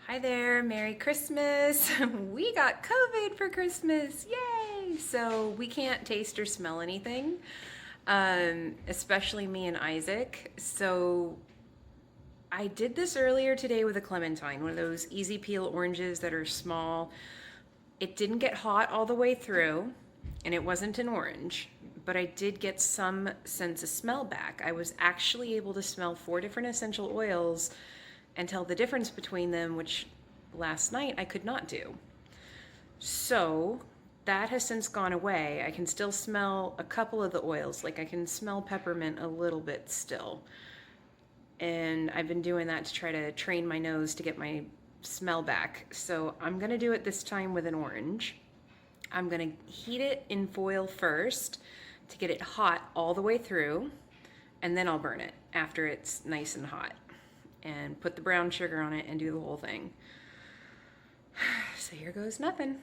Hi there, Merry Christmas. We got COVID for Christmas, yay! So we can't taste or smell anything, especially me and Isaac. So I did this earlier today with a clementine, one of those easy peel oranges that are small. It didn't get hot all the way through, and it wasn't an orange, but I did get some sense of smell back. I was actually able to smell 4 different essential oils and tell the difference between them, which last night I could not do. So that has since gone away. I can still smell a couple of the oils, like I can smell peppermint a little bit still. And I've been doing that to try to train my nose to get my smell back. So I'm gonna do it this time with an orange. I'm gonna heat it in foil first to get it hot all the way through, and then I'll burn it after it's nice and hot and put the brown sugar on it and do the whole thing. So here goes nothing.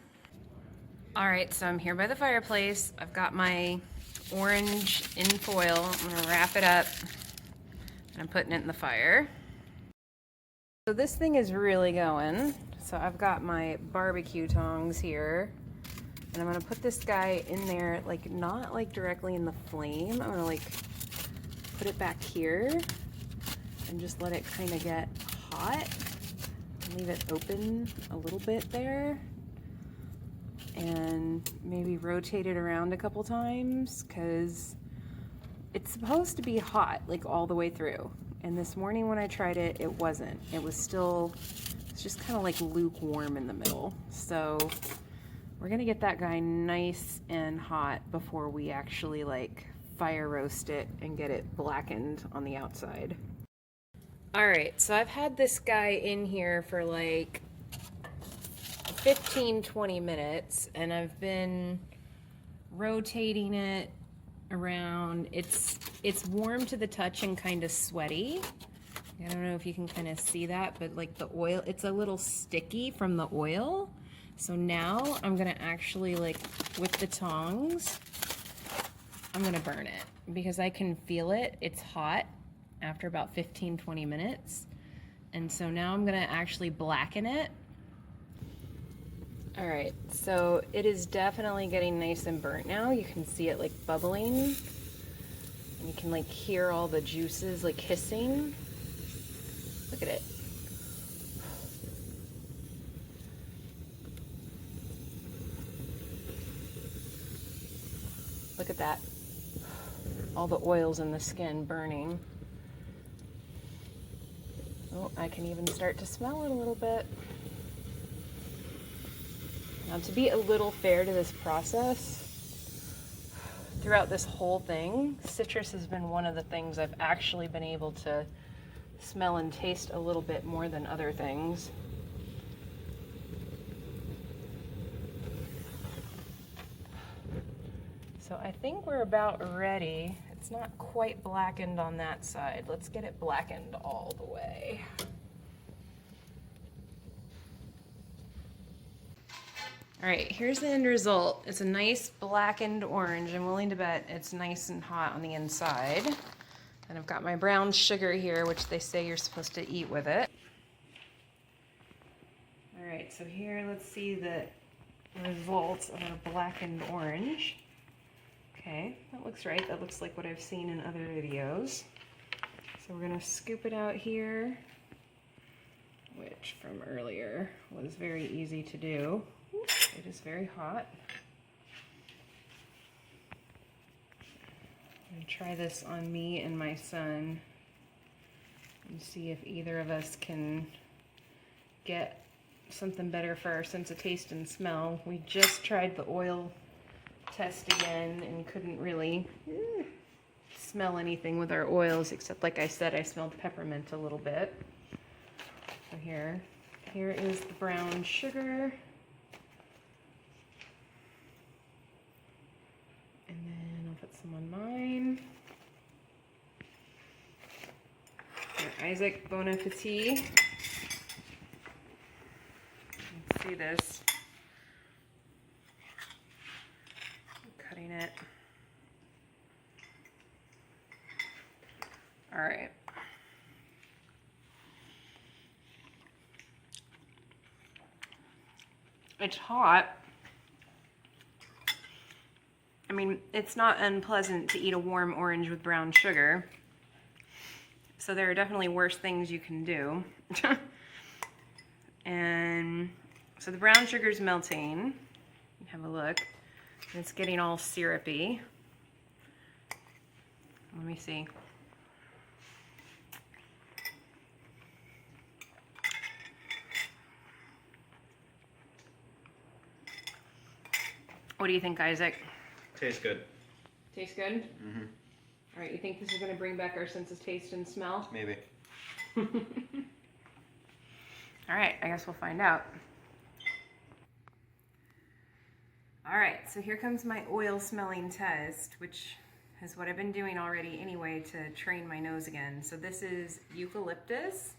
All right, so I'm here by the fireplace. I've got my orange in foil. I'm gonna wrap it up and I'm putting it in the fire. So this thing is really going. So I've got my barbecue tongs here, and I'm gonna put this guy in there, like not like directly in the flame. I'm gonna like put it back here and just let it kind of get hot. Leave it open a little bit there and maybe rotate it around a couple times because it's supposed to be hot like all the way through, and this morning when I tried it, it wasn't. It's just kind of like lukewarm in the middle. So we're gonna get that guy nice and hot before we actually like fire roast it and get it blackened on the outside. All right, so I've had this guy in here for like 15-20 minutes, and I've been rotating it around. It's warm to the touch and kind of sweaty. I don't know if you can kind of see that, but like the oil, it's a little sticky from the oil. So now I'm gonna actually, like with the tongs, I'm gonna burn it because I can feel it. It's hot after about 15-20 minutes. And so now I'm gonna actually blacken it. All right, so it is definitely getting nice and burnt now. You can see it like bubbling, and you can like hear all the juices like hissing. Look at it. Look at that. All the oils in the skin burning. Oh, I can even start to smell it a little bit. Now, to be a little fair to this process, throughout this whole thing, citrus has been one of the things I've actually been able to smell and taste a little bit more than other things. So I think we're about ready. It's not quite blackened on that side. Let's get it blackened all the way. All right, here's the end result. It's a nice blackened orange. I'm willing to bet it's nice and hot on the inside. And I've got my brown sugar here, which they say you're supposed to eat with it. All right, so here, let's see the results of our blackened orange. Okay, that looks right. That looks like what I've seen in other videos. So we're gonna scoop it out here, which from earlier was very easy to do. It is very hot. I'm gonna try this on me and my son and see if either of us can get something better for our sense of taste and smell. We just tried the oil test again and couldn't really smell anything with our oils, except like I said, I smelled peppermint a little bit. So here is the brown sugar. And then I'll put some on mine. Here, Isaac, bon appetit. Let's see this. Cutting it. All right. It's hot. I mean, it's not unpleasant to eat a warm orange with brown sugar. So there are definitely worse things you can do. And so the brown sugar's melting. Have a look. It's getting all syrupy. Let me see. What do you think, Isaac? Tastes good. Tastes good? Mm-hmm. All right, you think this is going to bring back our sense of taste and smell? Maybe. All right, I guess we'll find out. All right, so here comes my oil smelling test, which is what I've been doing already anyway to train my nose again. So this is eucalyptus.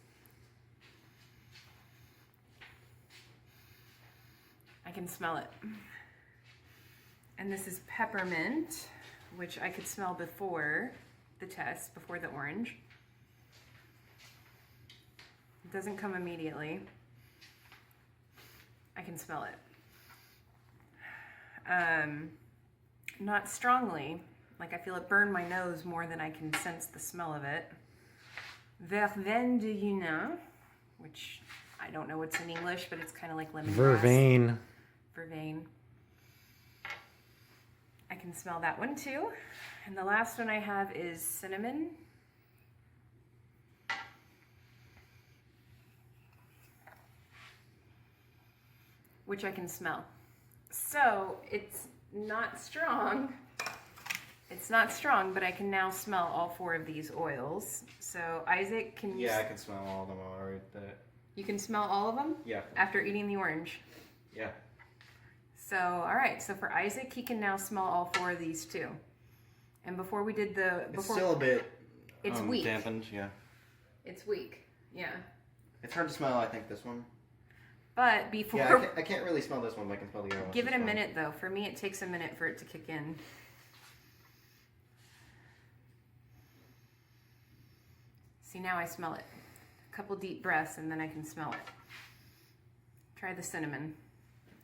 I can smell it. And this is peppermint, which I could smell before the test, before the orange. It doesn't come immediately. I can smell it. Not strongly, like I feel it burn my nose more than I can sense the smell of it. Verveine de Yunnan, which I don't know what's in English, but it's kind of like lemongrass. Vervain. Vervain. I can smell that one too. And the last one I have is cinnamon. Which I can smell. So it's not strong. It's not strong, but I can now smell all 4 of these oils. So Isaac, can you? Yeah, I can smell all of them already. You can smell all of them? Yeah. After eating the orange. Yeah. So, all right. So for Isaac, he can now smell all 4 of these too. And before we did the, It's still a bit. It's weak. Dampened. Yeah. It's weak. Yeah. It's hard to smell. I think this one. But before, Yeah, I can't really smell this one, but I can smell the other one. give it a minute though. For me, it takes a minute for it to kick in. See, now I smell it. A couple deep breaths and then I can smell it. Try the cinnamon.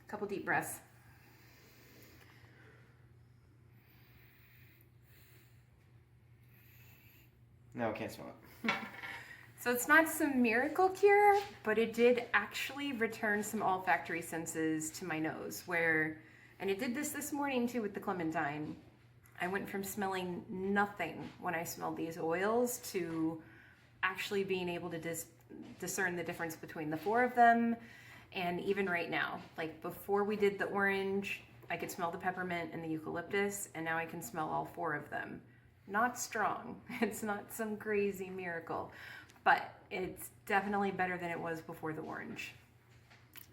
A couple deep breaths. No, I can't smell it. So it's not some miracle cure, but it did actually return some olfactory senses to my nose and it did this morning too with the clementine. I went from smelling nothing when I smelled these oils to actually being able to discern the difference between the 4 of them. And even right now, like before we did the orange, I could smell the peppermint and the eucalyptus, and now I can smell all 4 of them. Not strong. It's not some crazy miracle, but it's definitely better than it was before the orange.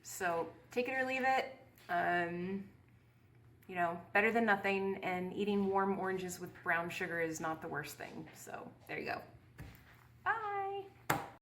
So take it or leave it. You know, better than nothing, and eating warm oranges with brown sugar is not the worst thing. So there you go. Bye.